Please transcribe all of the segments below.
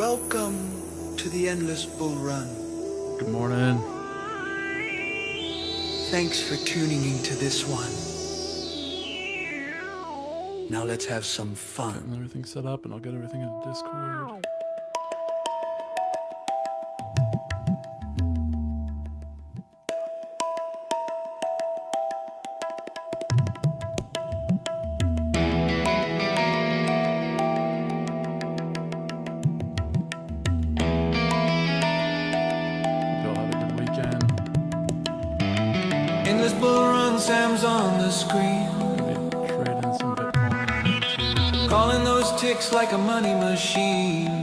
Welcome to the Endless Bull Run. Good morning. Thanks for tuning into this one. Now let's have some fun. Getting everything set up, and I'll get everything into Discord. Endless Bull Run, Sam's on the screen. Trading some Bitcoin. Calling those ticks like a money machine.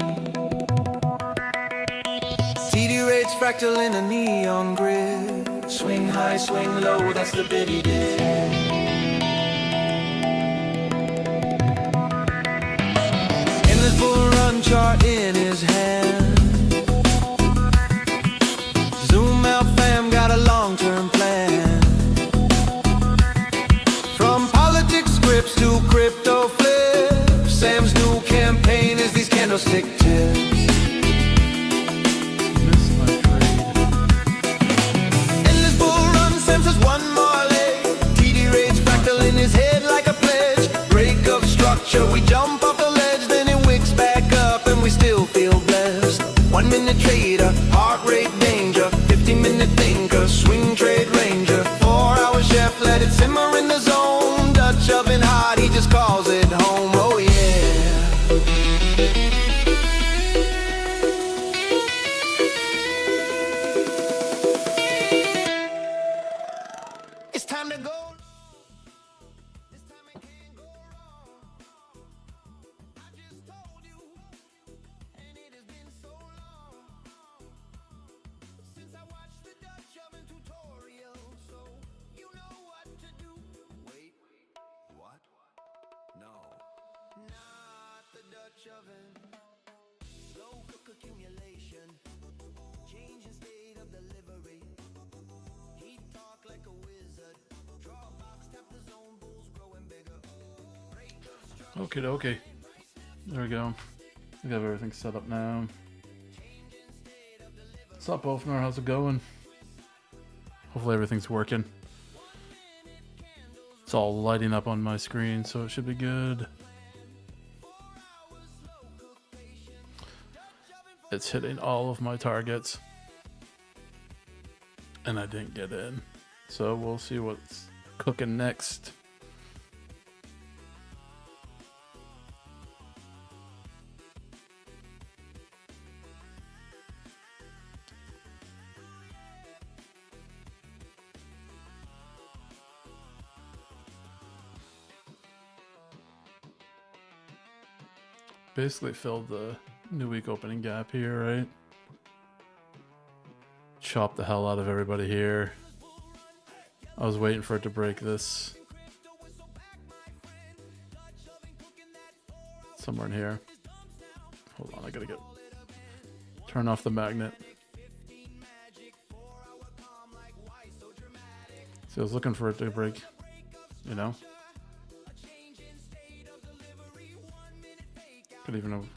TTrades, Fractal in a neon grid. Swing high, swing low, that's the bid he did. Endless Bull Run chart in his hand. Zoom out, fam, got a long-term plan. From politics scripts to crypto flips, Sam's new campaign is these candlestick tips. Missed my trade. Endless Bull Run, Sam says one more leg. TTrades, Fractal in his head like a pledge. Break of structure, we jump off the ledge, then it wicks back up and we still feel blessed. 1 minute trader, heart rate danger. 15-minute thinker, swing trade ranger. 4-hour chef, let it simmer in the zone. Dutch oven hot, he just calls it home. Oh yeah. It's time to go. This time it can't go wrong. I just told you, and it has been so long since I watched the Dutch oven tutorial, so you know what to do. Wait, what? No, not the Dutch oven. Slow cook accumulation, change in state of delivery. He talk like a wizard. Draw a box, tap the zone, bulls growing bigger. Okay, okay. There we go. We have everything set up now. What's up, Wolfner? How's it going? Hopefully everything's working. It's all lighting up on my screen, so it should be good. It's hitting all of my targets. And I didn't get in. So we'll see what's cooking next. Basically filled the new week opening gap here, right? Chop the hell out of everybody here. I was waiting for it to break this. Somewhere in here. Hold on, I gotta turn off the magnet. See, I was looking for it to break, you know? Could even have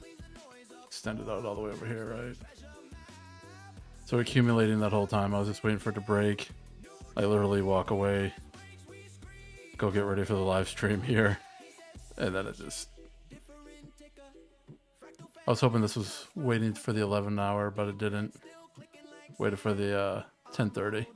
extended out all the way over here, right? So accumulating that whole time, I was just waiting for it to break. I literally walk away, go get ready for the live stream here, and then it just... I was hoping this was waiting for the 11 hour, but it didn't. Waited for the 10:30.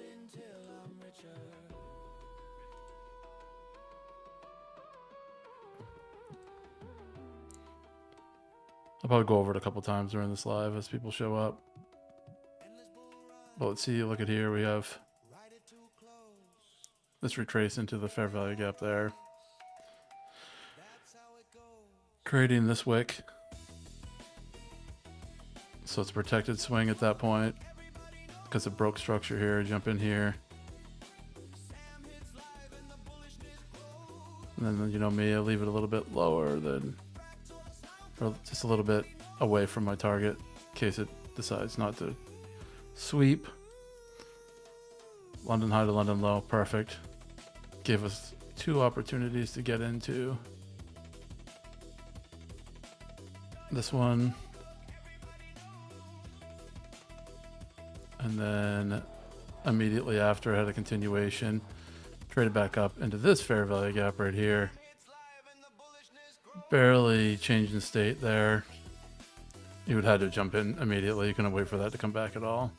I'll probably go over it a couple times during this live as people show up. But let's see, look at here, we have this retrace into the fair value gap there. Creating this wick. So it's a protected swing at that point because it broke structure here, jump in here. And then, you know me, I leave it a little bit lower than, or just a little bit away from my target in case it decides not to sweep. London high to London low, perfect. Gave us 2 opportunities to get into this one. And then immediately after, I had a continuation. Traded back up into this fair value gap right here. Barely changed in state there. You would have had to jump in immediately. You couldn't wait for that to come back at all.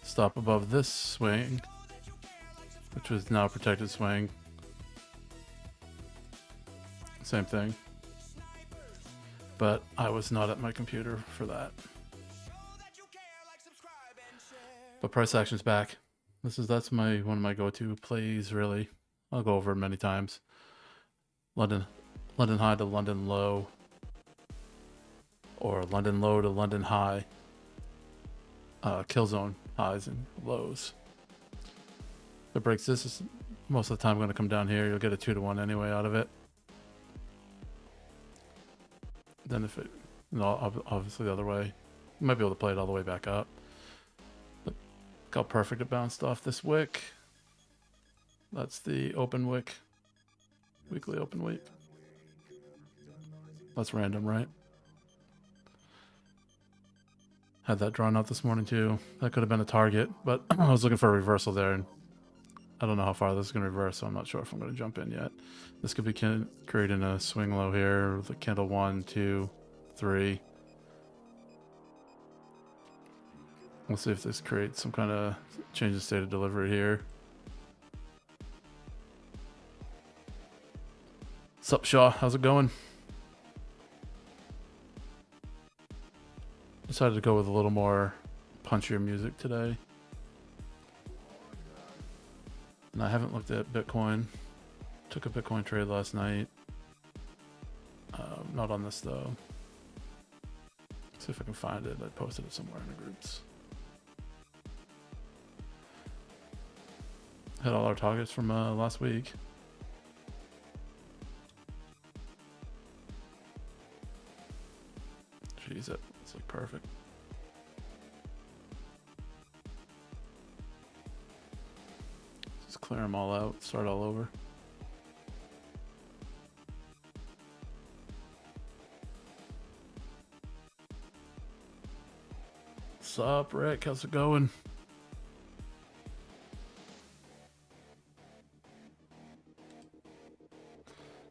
Stop above this swing, which was now a protected swing. Same thing. But I was not at my computer for that. But price action's back. That's one of my go-to plays, really. I'll go over it many times. London high to London low, or London low to London high. Kill zone highs and lows. If it breaks this, is most of the time going to come down here. You'll get a 2-to-1 anyway out of it. Then if it, obviously the other way, you might be able to play it all the way back up. Look how perfect it bounced off this wick. That's the open wick, weekly open wick. That's random, right? Had that drawn out this morning too. That could have been a target, but I was looking for a reversal there, and I don't know how far this is going to reverse, so I'm not sure if I'm going to jump in yet. This could be creating a swing low here with a candle 1, 2, 3. We'll see if this creates some kind of change in state of delivery here. Sup, Shaw? How's it going? Decided to go with a little more punchier music today. And I haven't looked at Bitcoin. Took a Bitcoin trade last night. Not on this though. See if I can find it. I posted it somewhere in the groups. Hit all our targets from last week. Jeez, it's like perfect. Just clear them all out, start all over. Sup, Rick? How's it going?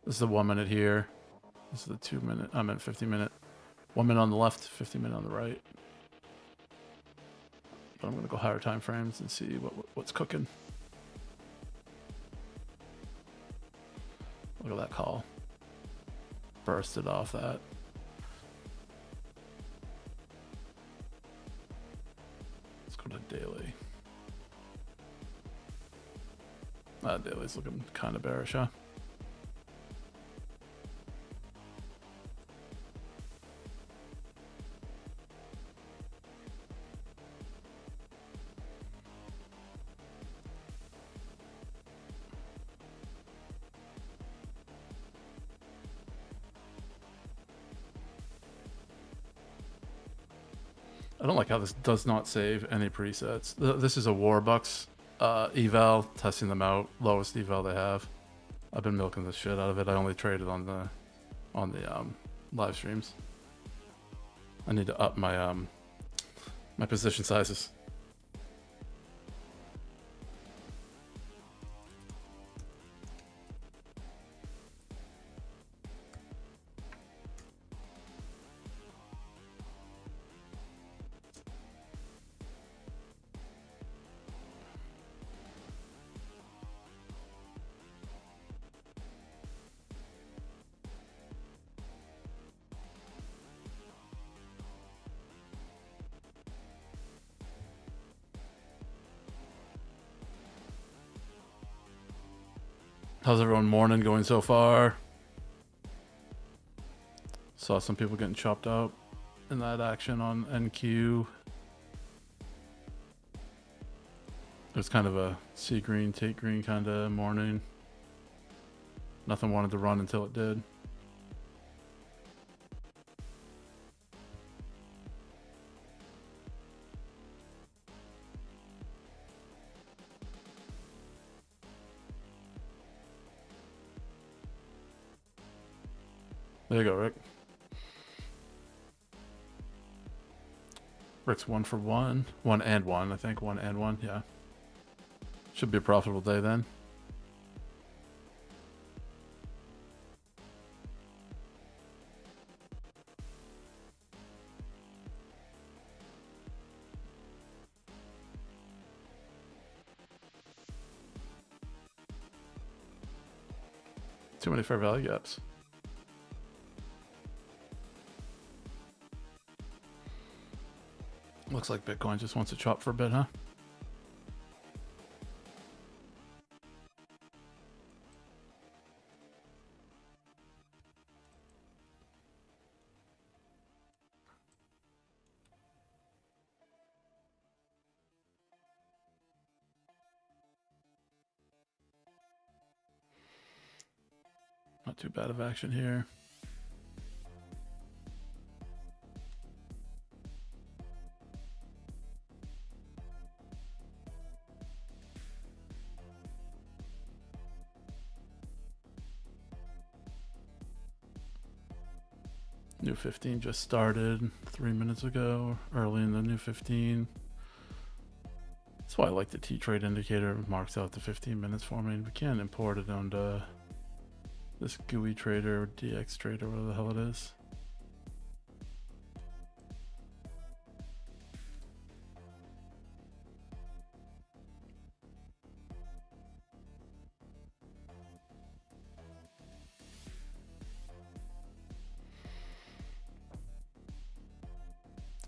This is the 1 minute here. This is the 2 minute. I meant 50 minute. 1 minute on the left, 50 minute on the right. But I'm gonna go higher time frames and see what's cooking. Look at that call. Bursted off that. Let's go to daily. Daily's looking kind of bearish, huh? I don't like how this does not save any presets. This is a Warbux eval, testing them out. Lowest eval they have. I've been milking the shit out of it. I only traded on the live streams. I need to up my my position sizes. How's everyone morning going so far? Saw some people getting chopped out in that action on NQ. It was kind of a see green, take green kind of morning. Nothing wanted to run until it did. There you go, Rick. Rick's 1 for 1. 1 and 1, I think. 1 and 1, yeah. Should be a profitable day then. Too many fair value gaps. Looks like Bitcoin just wants to chop for a bit, huh? Not too bad of action here. New 15 just started 3 minutes ago, early in the new 15. That's why I like the TTrade indicator. It marks out the 15 minutes for me. We can't import it onto this GUI trader or DX trader, whatever the hell it is.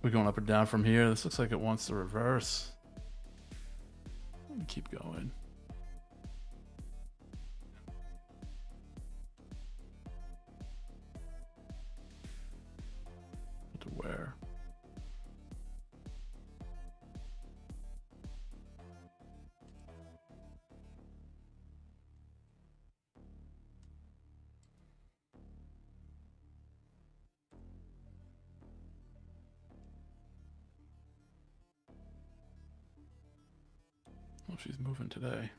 We're going up or down from here. This looks like it wants to reverse. Keep going. To where? Well, she's moving today.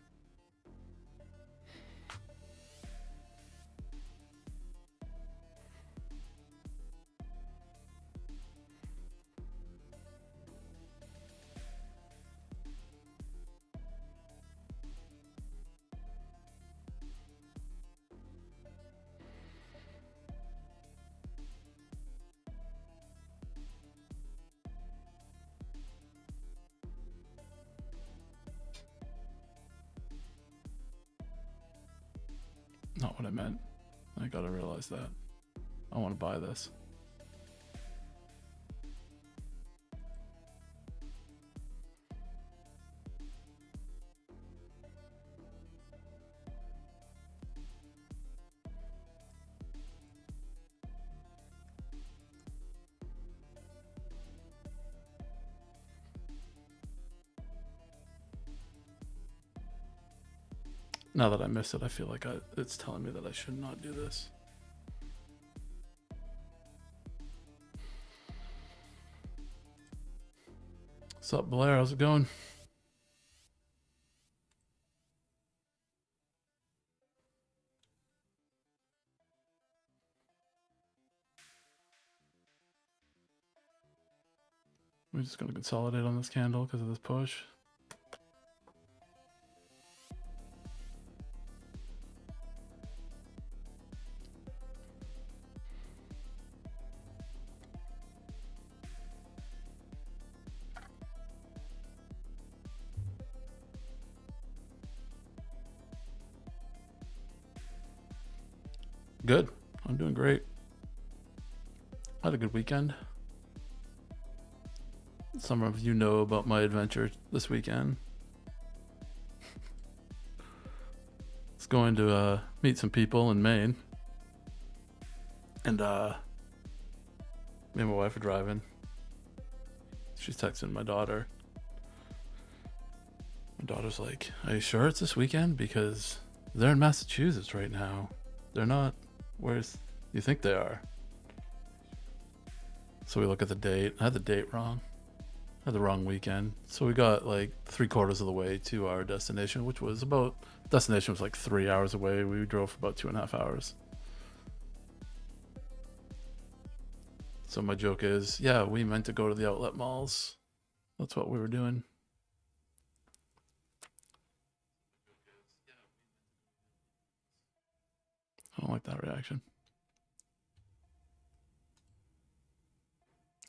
Not what I meant. I gotta realize that. I want to buy this. Now that I missed it, I feel like it's telling me that I should not do this. What's up, Blair? How's it going? We're just going to consolidate on this candle because of this push. Good. I'm doing great. Had a good weekend. Some of you know about my adventure this weekend. It's going to meet some people in Maine. And me and my wife are driving. She's texting my daughter. My daughter's like, "Are you sure it's this weekend? Because they're in Massachusetts right now. They're not. Where's you think they are?" So we look at the date. I had the date wrong. I had the wrong weekend. So we got like 3/4 of the way to our destination, which was destination was like 3 hours away. We drove for about 2.5 hours. So my joke is, yeah, we meant to go to the outlet malls. That's what we were doing. I don't like that reaction.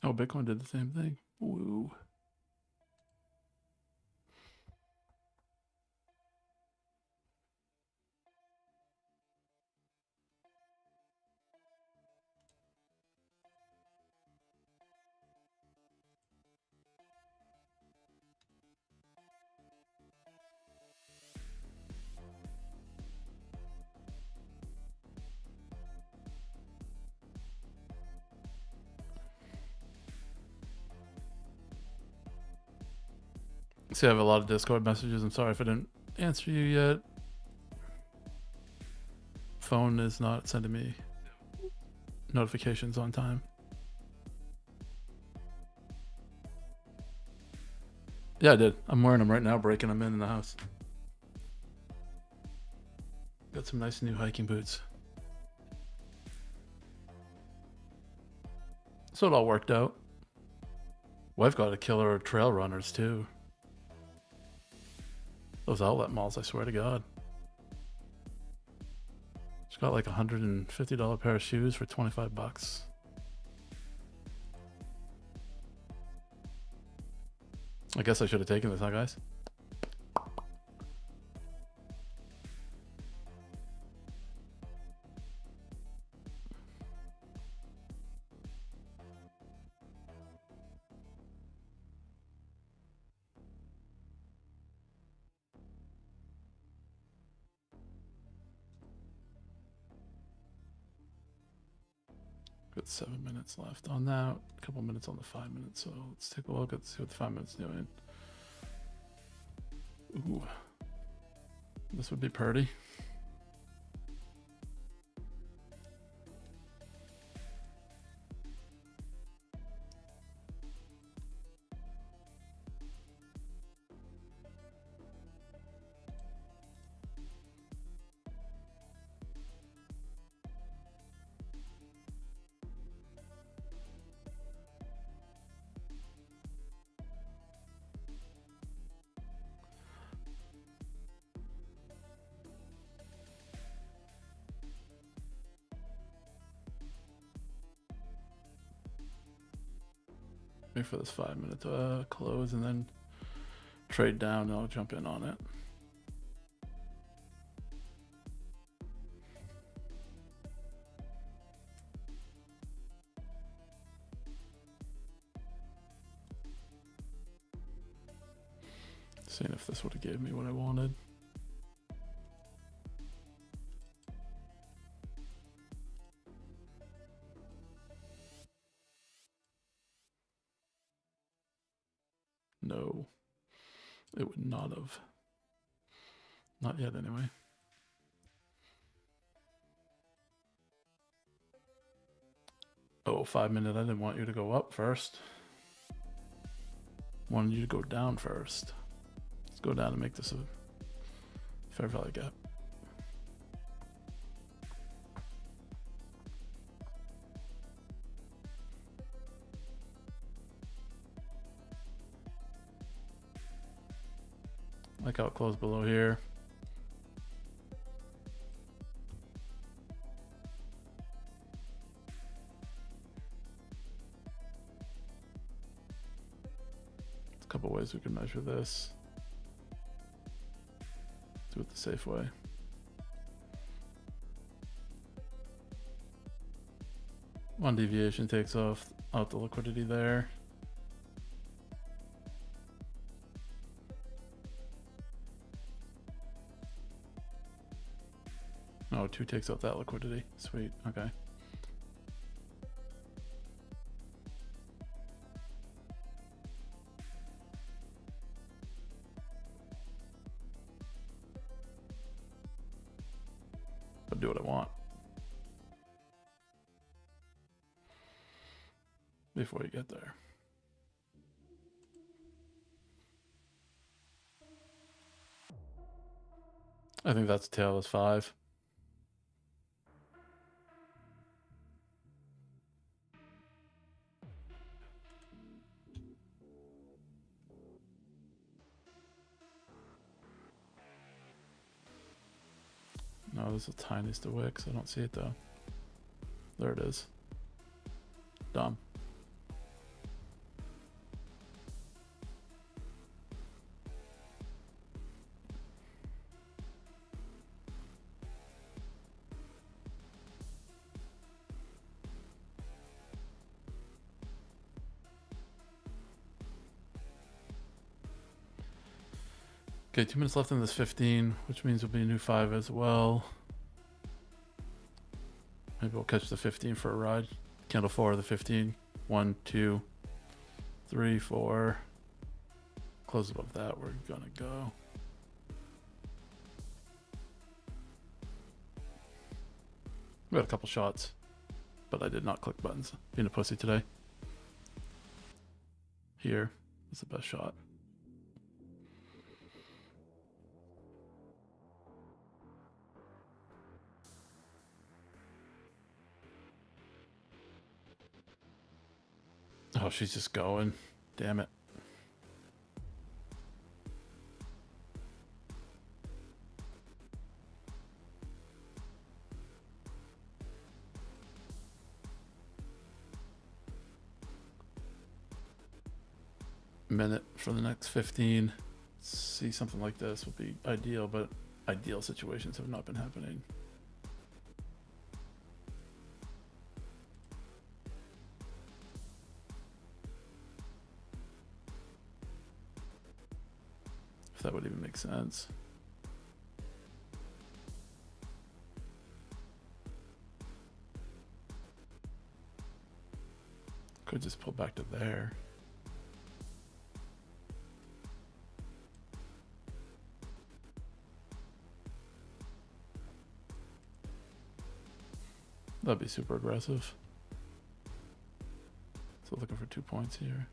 Oh, Bitcoin did the same thing. Woo. See, I have a lot of Discord messages. I'm sorry if I didn't answer you yet. Phone is not sending me notifications on time. Yeah, I did. I'm wearing them right now, breaking them in the house. Got some nice new hiking boots. So it all worked out. Wife got a killer trail runners too. Those outlet malls, I swear to God. She got like $150 pair of shoes for 25 bucks. I guess I should have taken this, huh, guys? Got 7 minutes left on that. A couple minutes on the 5 minutes. So let's take a look at see what the 5 minutes doing. Ooh, this would be pretty. Wait for this 5 minute to close and then trade down and I'll jump in on it. Seeing if this would have gave me what I wanted. No, it would not have. Not yet, anyway. Oh, 5 minute. I didn't want you to go up first. Wanted you to go down first. Let's go down and make this a fair value gap. Like how it closed below here. There's a couple ways we can measure this. Do it the safe way. One deviation takes out the liquidity there. Oh, 2 takes out that liquidity. Sweet. Okay. I'll do what I want. Before you get there. I think that's tail is 5. No, this is the tiniest of wicks. I don't see it though. There it is. Dumb. Okay, 2 minutes left in this 15, which means there'll be a new 5 as well. Maybe we'll catch the 15 for a ride. Candle 4 of the 15. 1, 2, 3, 4. Close above that, we're gonna go. We had a couple shots, but I did not click buttons. Being a pussy today. Here is the best shot. Oh, she's just going. Damn it. Minute for the next 15. See something like this would be ideal, but ideal situations have not been happening. If that would even make sense. Could just pull back to there. That'd be super aggressive. So looking for 2 points here.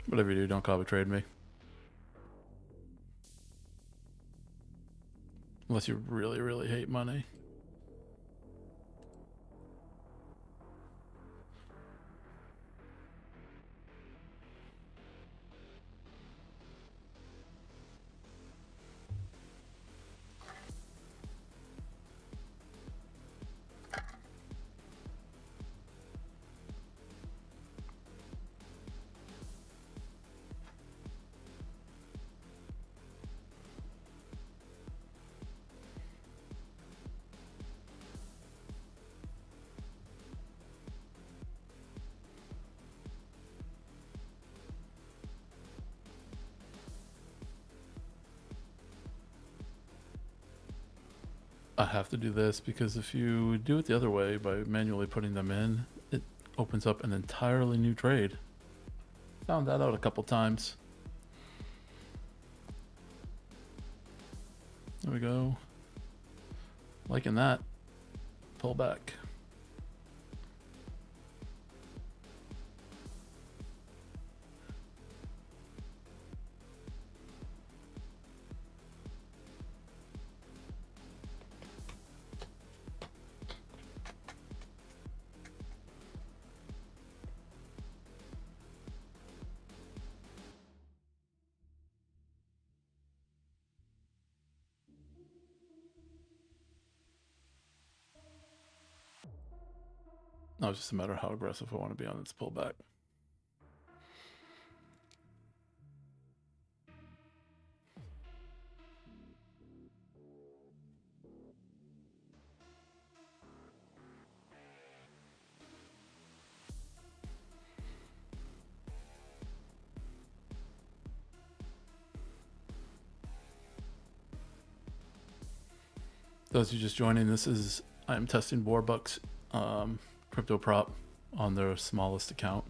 Whatever you do, don't copy trade me. Unless you really, really hate money. I have to do this because if you do it the other way by manually putting them in, it opens up an entirely new trade. Found that out a couple times. There we go. Liking that. Pull back. No, it's just a matter of how aggressive I want to be on this pullback. Those who just joining, I'm testing Warbux crypto prop on their smallest account.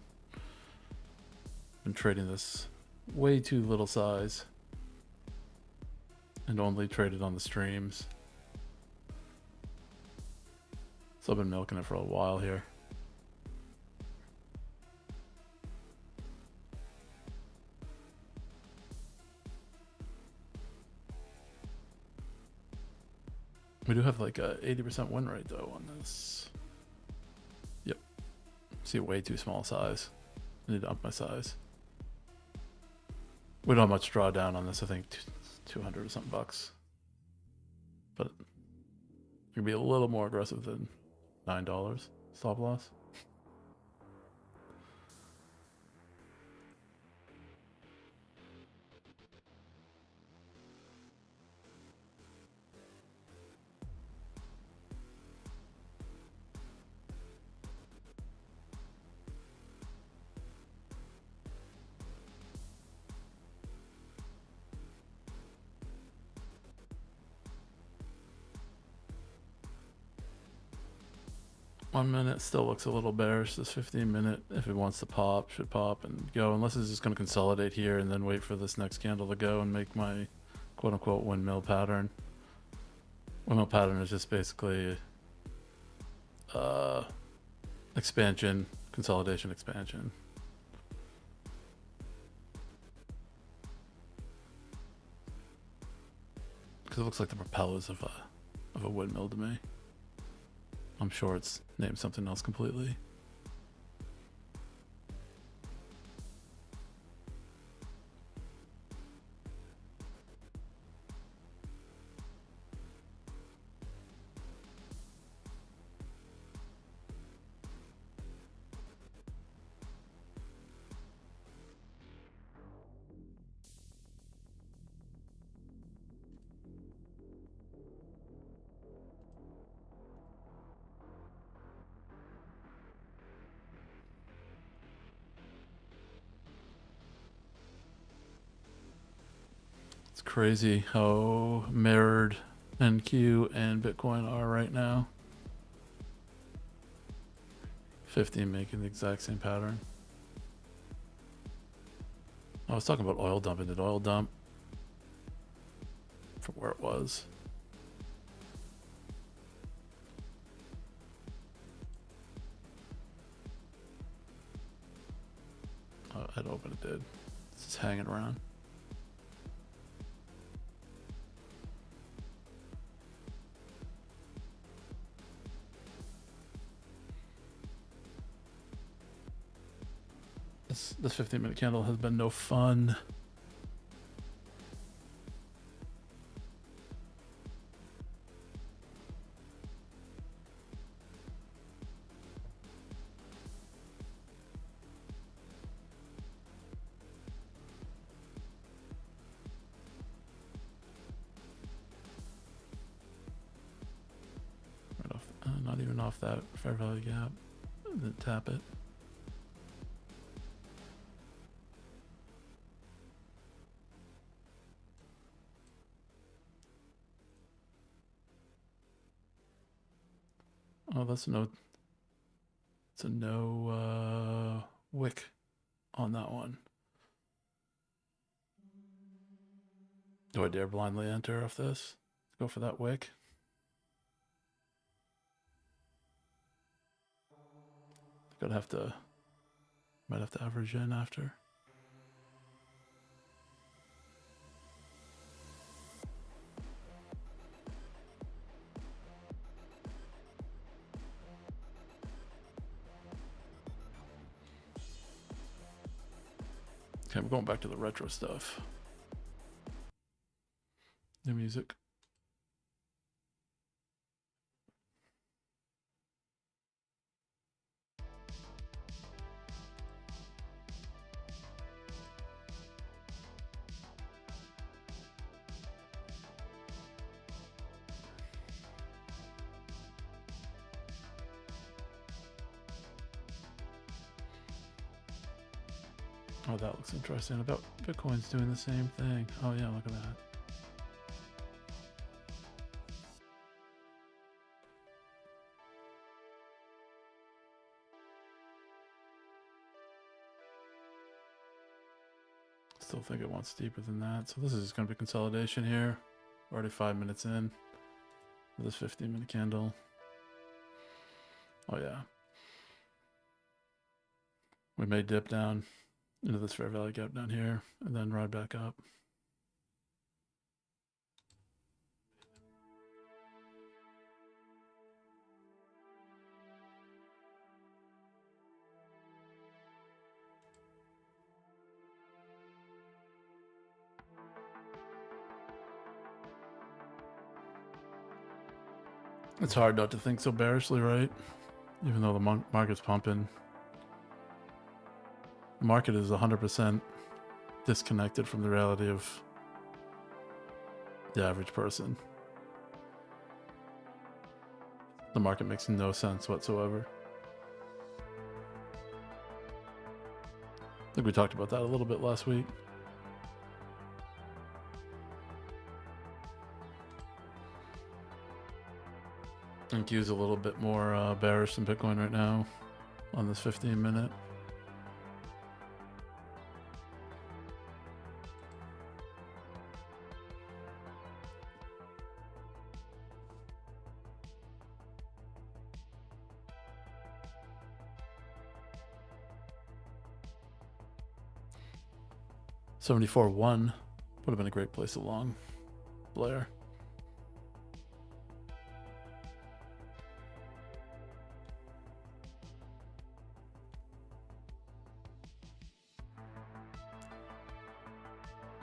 Been trading this way too little size and only traded on the streams. So I've been milking it for a while here. We do have like a 80% win rate though on this. Yep. See, way too small size. I need to up my size. We don't have much drawdown on this. I think 200 or something bucks. But it could be a little more aggressive than $9 stop loss. 1 minute still looks a little bearish. This 15-minute, if it wants to pop, should pop and go, unless it's just going to consolidate here and then wait for this next candle to go and make my quote-unquote windmill pattern. Windmill pattern is just basically expansion, consolidation, expansion. Because it looks like the propellers of a windmill to me. I'm sure it's named something else completely. It's crazy how mirrored NQ and Bitcoin are right now. 15 making the exact same pattern. I was talking about oil dump. It did oil dump from where it was. I'd open it did. It's just hanging around. This 15-minute candle has been no fun. Right off, not even off that fair value gap. Then tap it. Oh, that's no. It's a no wick on that one. Do I dare blindly enter off this? Go for that wick. Might have to average in after. Okay, we're going back to the retro stuff. New music. Oh, that looks interesting. About Bitcoin's doing the same thing. Oh yeah, look at that. Still think it wants deeper than that. So this is just going to be consolidation here. Already 5 minutes in. This 15-minute candle. Oh yeah. We may dip down into this fair value gap down here and then ride back up. It's hard not to think so bearishly, right? Even though the market's pumping. The market is 100% disconnected from the reality of the average person. The market makes no sense whatsoever. I think we talked about that a little bit last week. I think Q's a little bit more bearish than Bitcoin right now on this 15-minute. $74.1 would have been a great place to long Blair.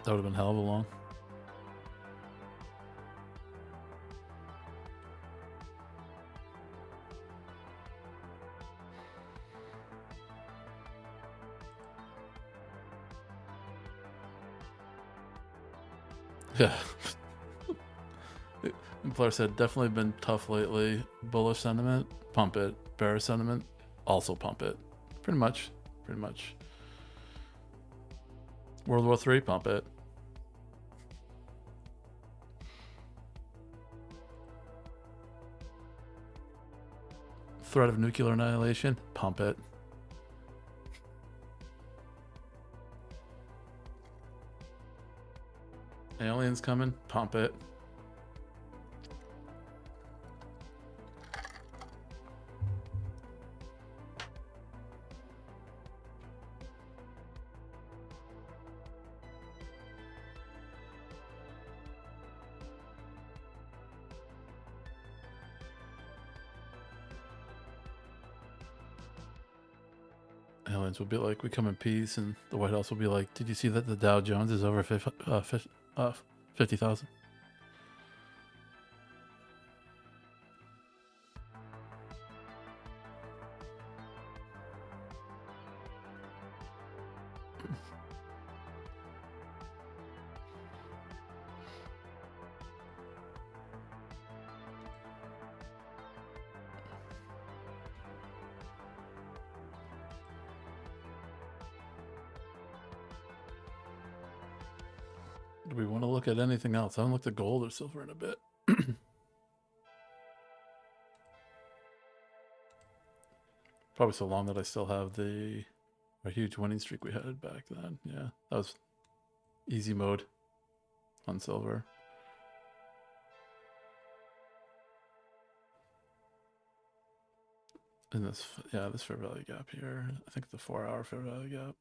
That would have been hell of a long. Yeah. Blair said, definitely been tough lately. Bullish sentiment, pump it. Bearish sentiment, also pump it. Pretty much. Pretty much. World War III, pump it. Threat of nuclear annihilation, pump it. Aliens coming, pump it. Aliens will be like, we come in peace, and the White House will be like, did you see that the Dow Jones is over 50,000? Do we want to look at anything else? I haven't looked at gold or silver in a bit. Probably so long that I still have a huge winning streak we had back then. Yeah, that was easy mode on silver. And this, yeah, this fair value gap here. I think the 4-hour fair value gap.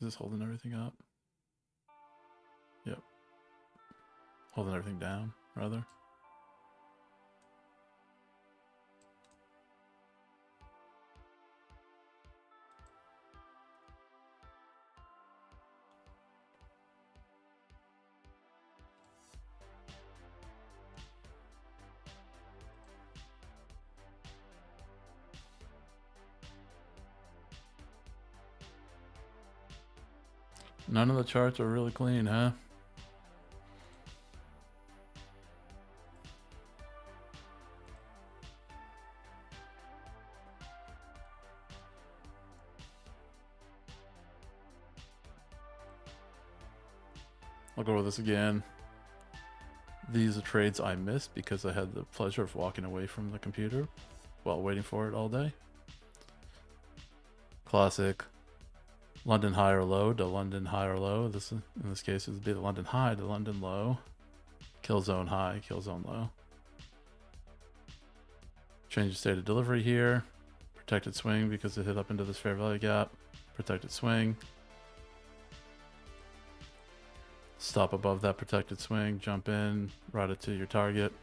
Is this holding everything up? Yep. Holding everything down, rather. None of the charts are really clean, huh? I'll go over this again. These are trades I missed because I had the pleasure of walking away from the computer while waiting for it all day. Classic London high or low to London high or low. This, in this case, would be the London high to London low. Kill zone high, kill zone low. Change the state of delivery here. Protected swing because it hit up into this fair value gap. Protected swing. Stop above that protected swing, jump in, route it to your target.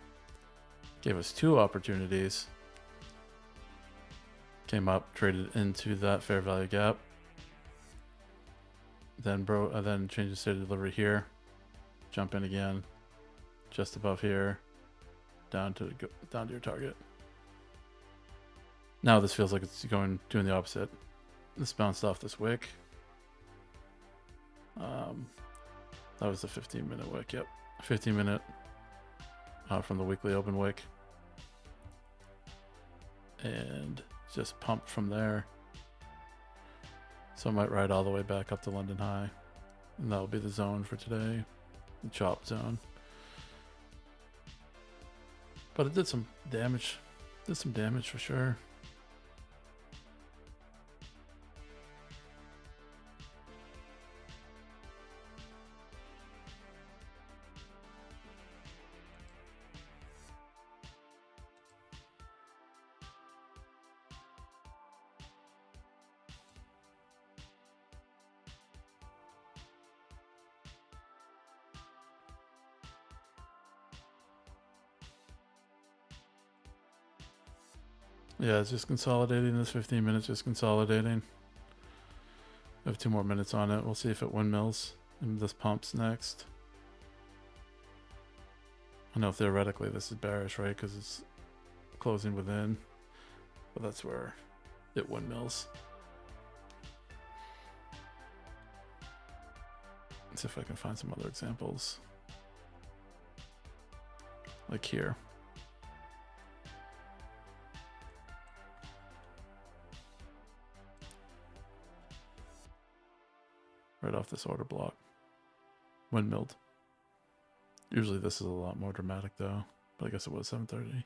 Gave us 2 opportunities. Came up, traded into that fair value gap. Then changed the state of delivery here. Jump in again. just above here, down to your target. Now this feels like it's doing the opposite. This bounced off this wick. That was the 15-minute wick. Yep, 15-minute from the weekly open wick, and just pumped from there. So I might ride all the way back up to London High, and that'll be the zone for today, the chop zone. But it did some damage. Did some damage for sure. Yeah, it's just consolidating. This 15 minutes just consolidating. I have 2 more minutes on it. We'll see if it windmills and this pumps next. I know theoretically this is bearish, right? Because it's closing within, but that's where it windmills. Let's see if I can find some other examples. Like here. Right off this order block. Windmilled. Usually this is a lot more dramatic though, but I guess it was 7:30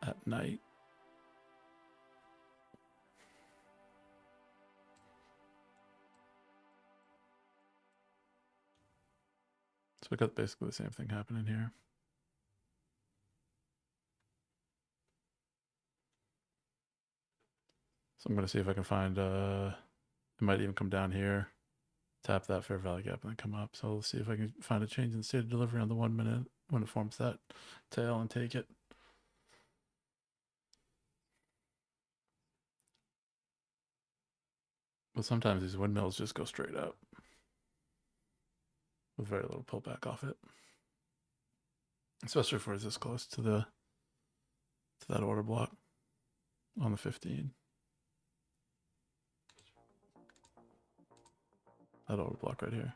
at night. So we got basically the same thing happening here. So I'm going to see if I can find, it might even come down here, tap that fair value gap and then come up. So we'll see if I can find a change in state of delivery on the 1 minute when it forms that tail and take it. But sometimes these windmills just go straight up with very little pullback off it. Especially if we're this close to that order block on the 15. That order block right here.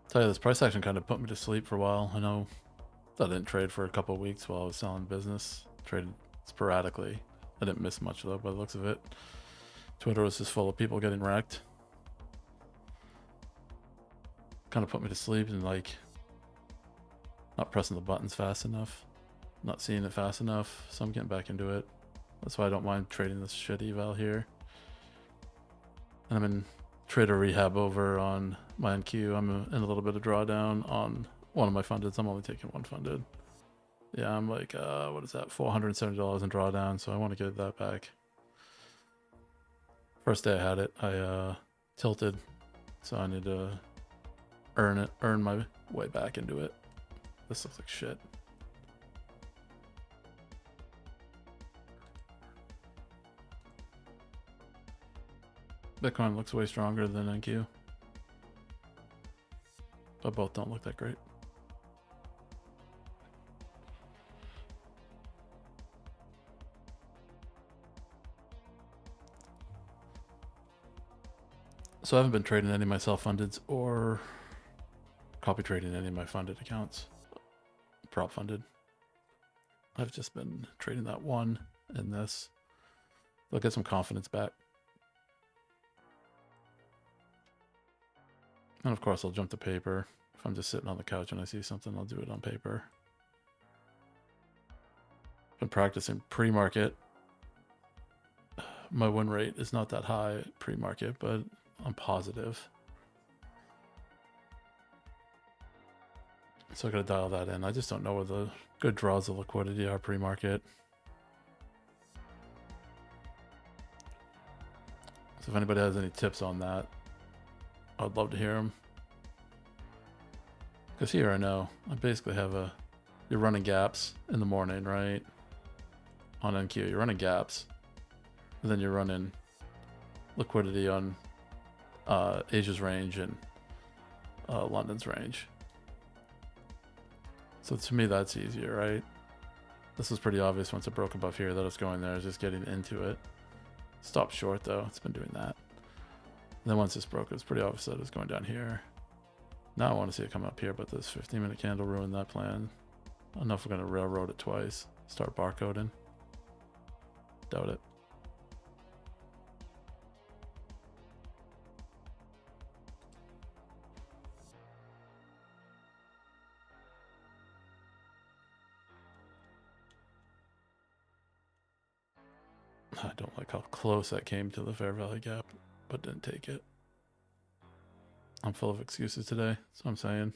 Tell you, this price action kind of put me to sleep for a while. I know I didn't trade for a couple of weeks while I was selling business. Traded sporadically. I didn't miss much though by the looks of it. Twitter was just full of people getting wrecked. Kind of put me to sleep and like not pressing the buttons fast enough, not seeing it fast enough. So I'm getting back into it. That's why I don't mind trading this shit eval here. And I'm in trader rehab over on my NQ. I'm in a little bit of drawdown on one of my fundeds. I'm only taking one funded. Yeah, I'm like, what is that? $470 in drawdown. So I want to get that back. First day I had it, I tilted. So I need to earn my way back into it. This looks like shit. Bitcoin looks way stronger than NQ. But both don't look that great. So I haven't been trading any of my self-fundeds or copy trading any of my funded accounts. Prop funded. I've just been trading that one and this. They'll get some confidence back. And of course I'll jump to paper. If I'm just sitting on the couch and I see something, I'll do it on paper. Been practicing pre-market. My win rate is not that high pre-market, but I'm positive. So I gotta dial that in. I just don't know where the good draws of liquidity are pre-market. So if anybody has any tips on that, I'd love to hear them. Because here I know I basically have you're running gaps in the morning, right? On NQ, you're running gaps, and then you're running liquidity on Asia's range and London's range. So to me, that's easier, right? This was pretty obvious once it broke above here that it's going there. It's just getting into it. Stopped short though. It's been doing that. And then once this broke, it's pretty obvious that it's going down here. Now I want to see it come up here, but this 15-minute candle ruined that plan. I don't know if we're going to railroad it twice. Start barcoding. Doubt it. I don't like how close that came to the fair value gap, but didn't take it. I'm full of excuses today, that's what I'm saying.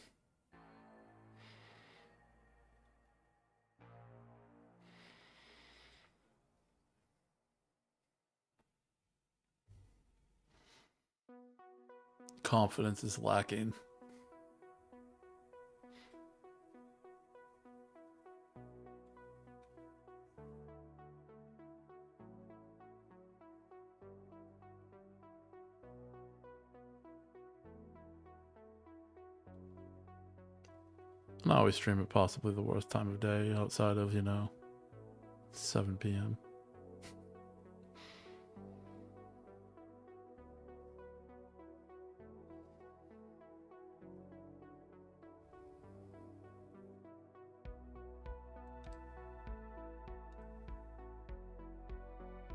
Confidence is lacking. And I always stream at possibly the worst time of day outside of, 7 p.m.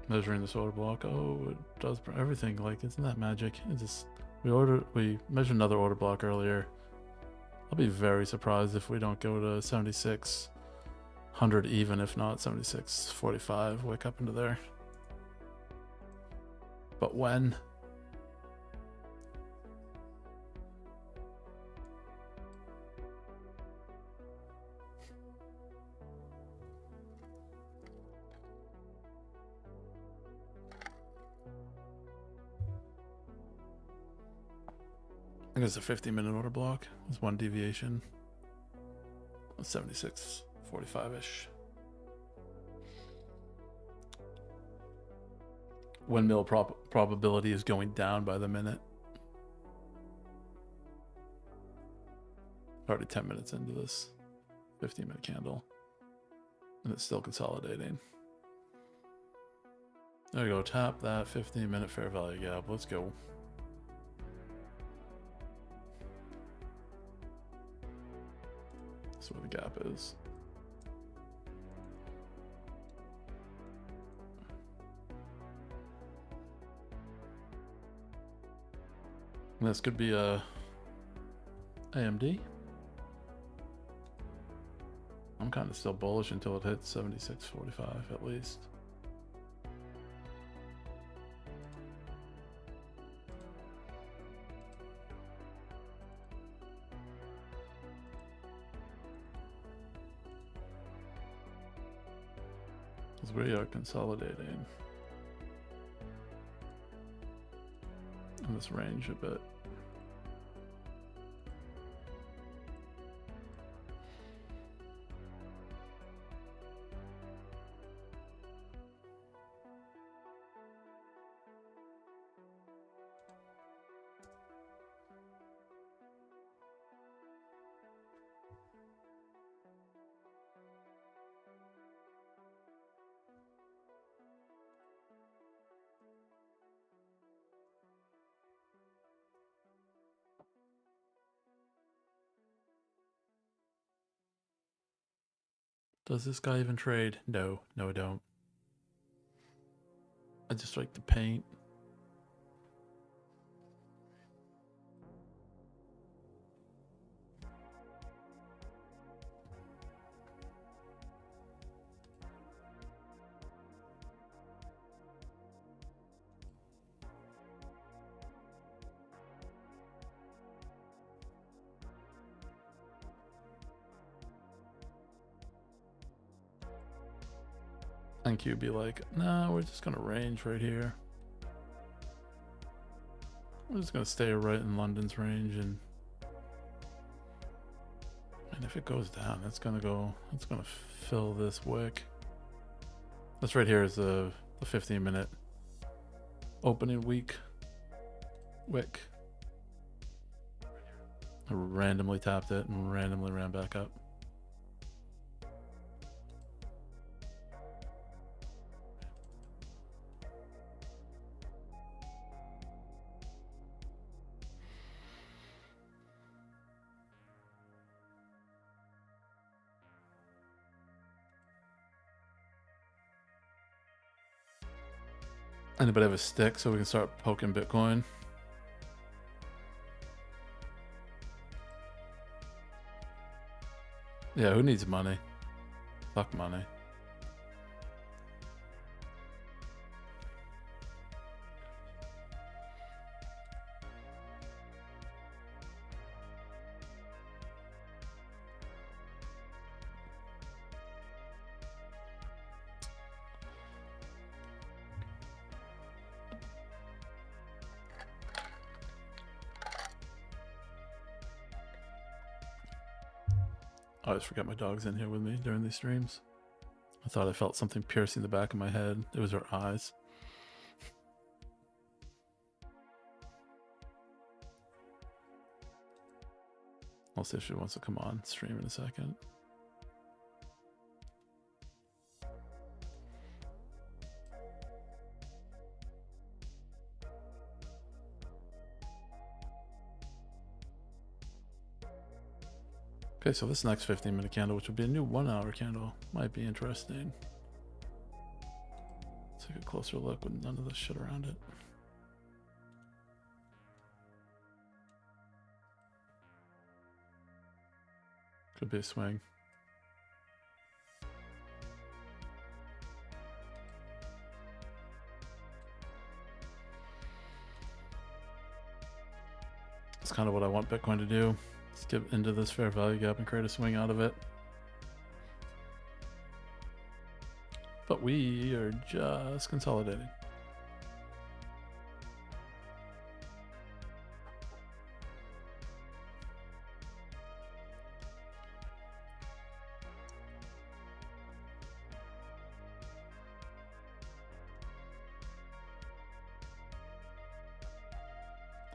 Measuring this order block. Oh, it does everything. Like, isn't that magic? It just we measured another order block earlier. I'll be very surprised if we don't go to 7600 even, if not 7645. Wick up into there. But when? I think it's a 50-minute order block. There's one deviation. 76.45-ish. Windmill probability is going down by the minute. Already 10 minutes into this 15-minute candle. And it's still consolidating. There we go. Tap that 15-minute fair value gap. Let's go. That's where the gap is. And this could be a AMD. I'm kind of still bullish until it hits 76.45 at least. We are consolidating in this range a bit. Does this guy even trade? No, I don't. I just like the paint. And Q be like, nah, we're just gonna range right here. We're just gonna stay right in London's range and if it goes down, it's gonna fill this wick. This right here is the 15-minute opening week wick. I randomly tapped it and randomly ran back up. Anybody have a stick so we can start poking Bitcoin? Yeah, who needs money? Fuck money. I always forget my dog's in here with me during these streams. I thought I felt something piercing the back of my head. It was her eyes. I'll see if she wants to come on stream in a second. Okay, so this next 15-minute candle, which will be a new 1-hour candle, might be interesting. Let's take a closer look with none of this shit around it. Could be a swing. That's kind of what I want Bitcoin to do. Let's get into this fair value gap and create a swing out of it. But we are just consolidating.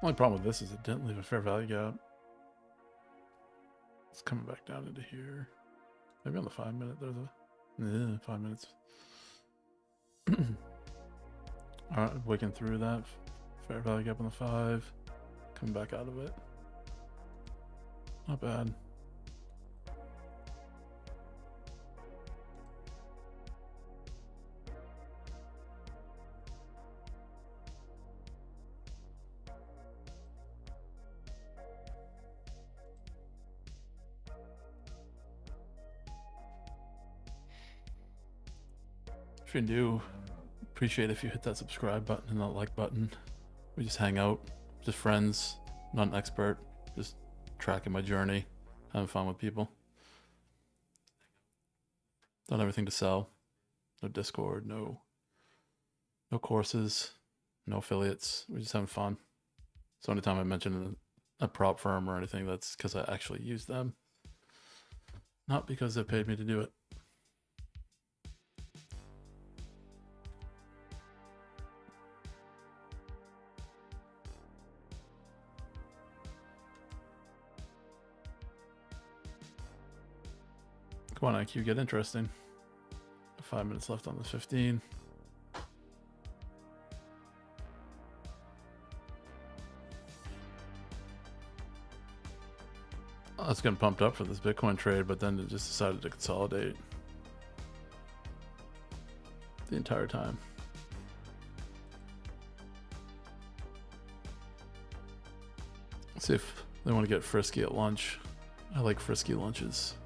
Only problem with this is it didn't leave a fair value gap. It's coming back down into here. Maybe on the 5-minute there's a 5 minutes. Alright, waking through that. Fair value gap on the 5. Coming back out of it. Not bad. If you're new, appreciate if you hit that subscribe button and that like button. We just hang out, just friends, not an expert, just tracking my journey, having fun with people. Don't have everything to sell. No Discord, no courses, no affiliates. We're just having fun. So anytime I mention a prop firm or anything, that's because I actually use them, not because they paid me to do it. Come on, IQ, get interesting. 5 minutes left on this 15. I was getting pumped up for this Bitcoin trade, but then it just decided to consolidate the entire time. Let's see if they want to get frisky at lunch. I like frisky lunches.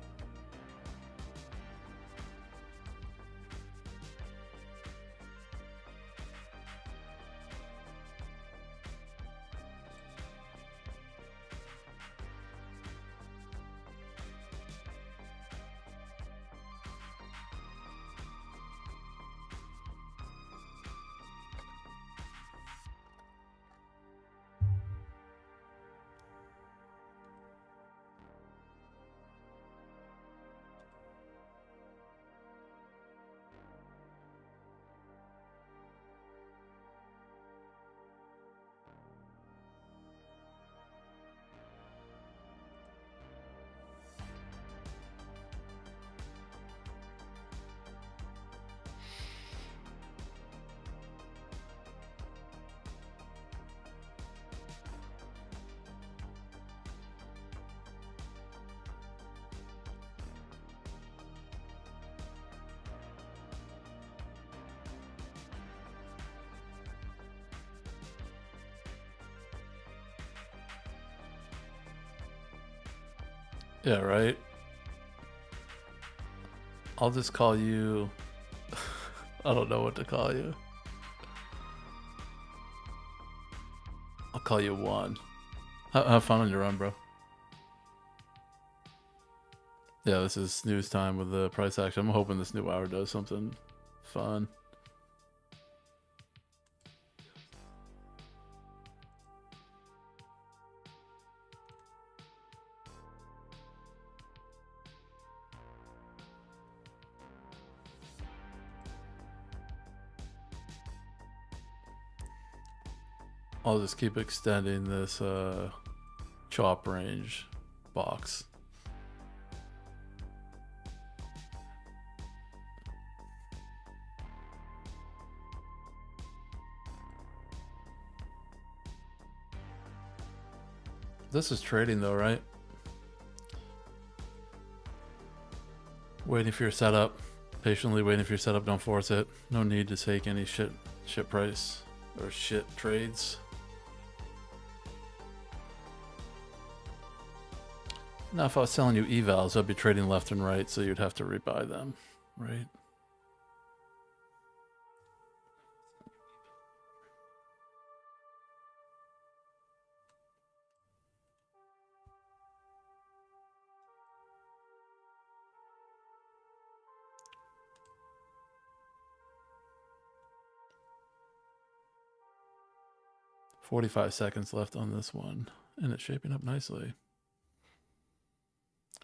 Yeah, right? I'll just call you... I don't know what to call you. I'll call you Juan. Have fun on your run, bro. Yeah, this is snooze time with the price action. I'm hoping this new hour does something fun. I'll just keep extending this chop range box. This is trading though, right? Waiting for your setup. Patiently waiting for your setup, don't force it. No need to take any shit price or shit trades. Now if I was selling you evals, I'd be trading left and right, so you'd have to rebuy them, right? $45 seconds left on this one, and it's shaping up nicely.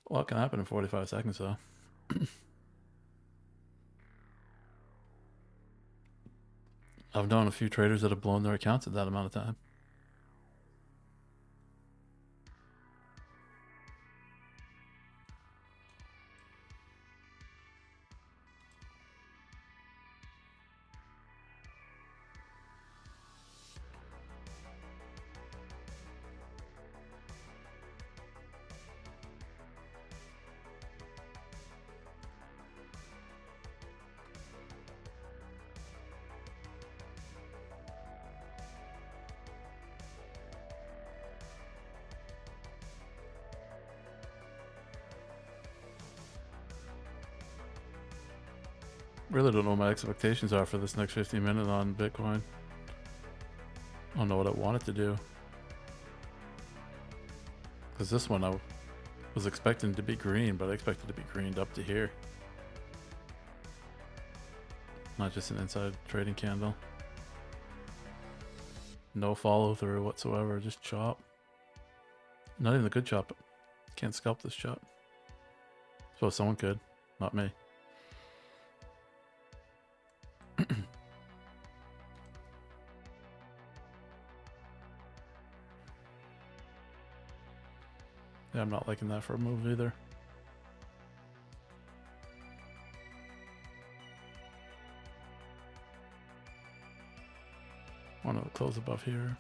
A lot can happen in 45 seconds, though. I've known a few traders that have blown their accounts at that amount of time. Really don't know what my expectations are for this next 15 minutes on Bitcoin. I don't know what I want it to do. Because this one I was expecting to be green, but I expected to be greened up to here. Not just an inside trading candle. No follow through whatsoever, just chop. Not even a good chop. Can't scalp this chop. Suppose someone could, not me. Yeah, I'm not liking that for a move either. Want to close above here.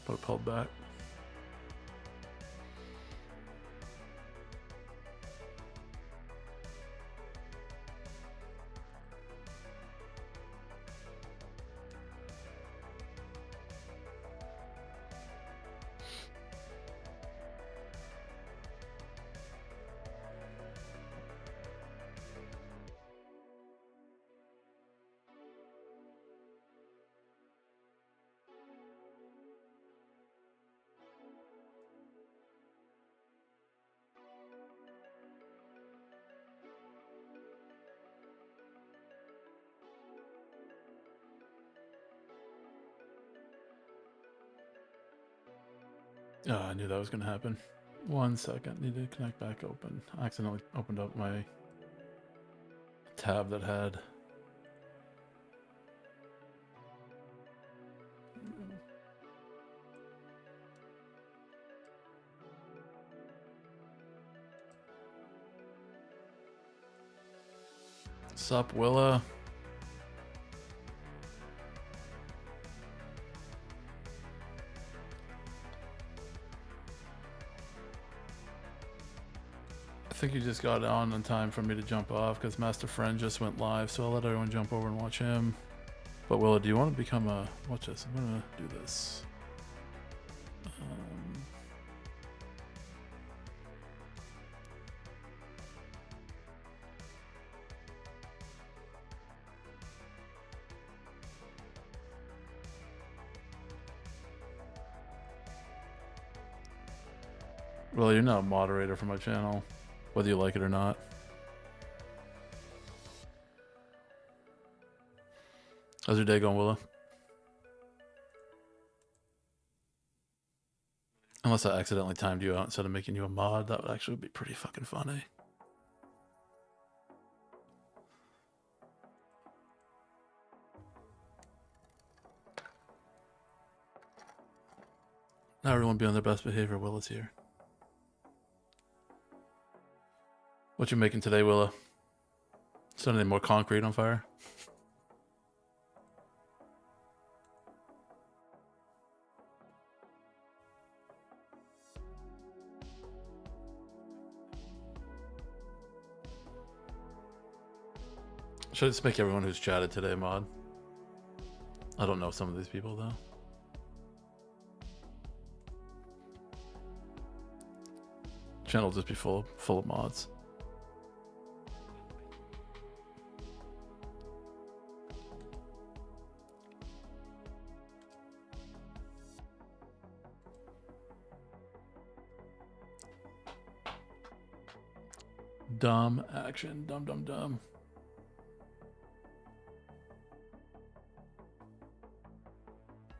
But it pulled back. Oh, I knew that was going to happen. 1 second, need to connect back open. I accidentally opened up my tab that had Sup, Willa. I think he just got on in time for me to jump off because Master Friend just went live, so I'll let everyone jump over and watch him. But Willa, do you want to become a... Watch this, I'm gonna do this. Well, you're not a moderator for my channel, whether you like it or not. How's your day going, Willa? Unless I accidentally timed you out instead of making you a mod, that would actually be pretty fucking funny. Now everyone be on their best behavior. Willa's here. What you making today, Willa? Setting any more concrete on fire? Should I just make everyone who's chatted today mod? I don't know some of these people though. Channel will just be full of mods. Dumb action, dumb.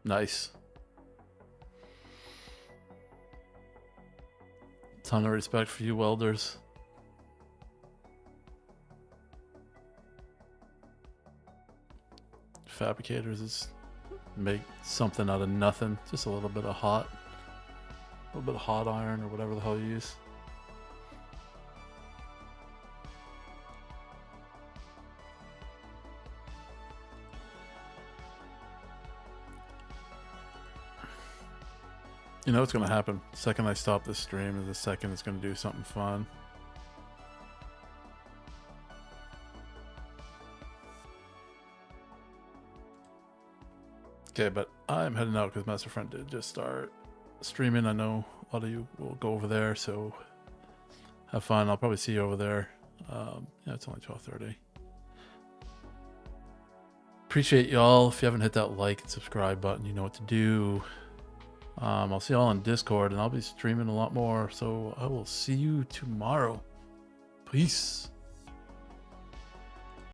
Nice. Ton of respect for you welders. Fabricators is make something out of nothing. Just a little bit of hot iron or whatever the hell you use. You know what's going to happen? The second I stop this stream is the second it's going to do something fun. Okay, but I'm heading out because Master Friend did just start streaming. I know a lot of you will go over there, so have fun. I'll probably see you over there. Yeah, it's only 12:30. Appreciate y'all. If you haven't hit that like and subscribe button, you know what to do. I'll see y'all on Discord, and I'll be streaming a lot more, so I will see you tomorrow. Peace.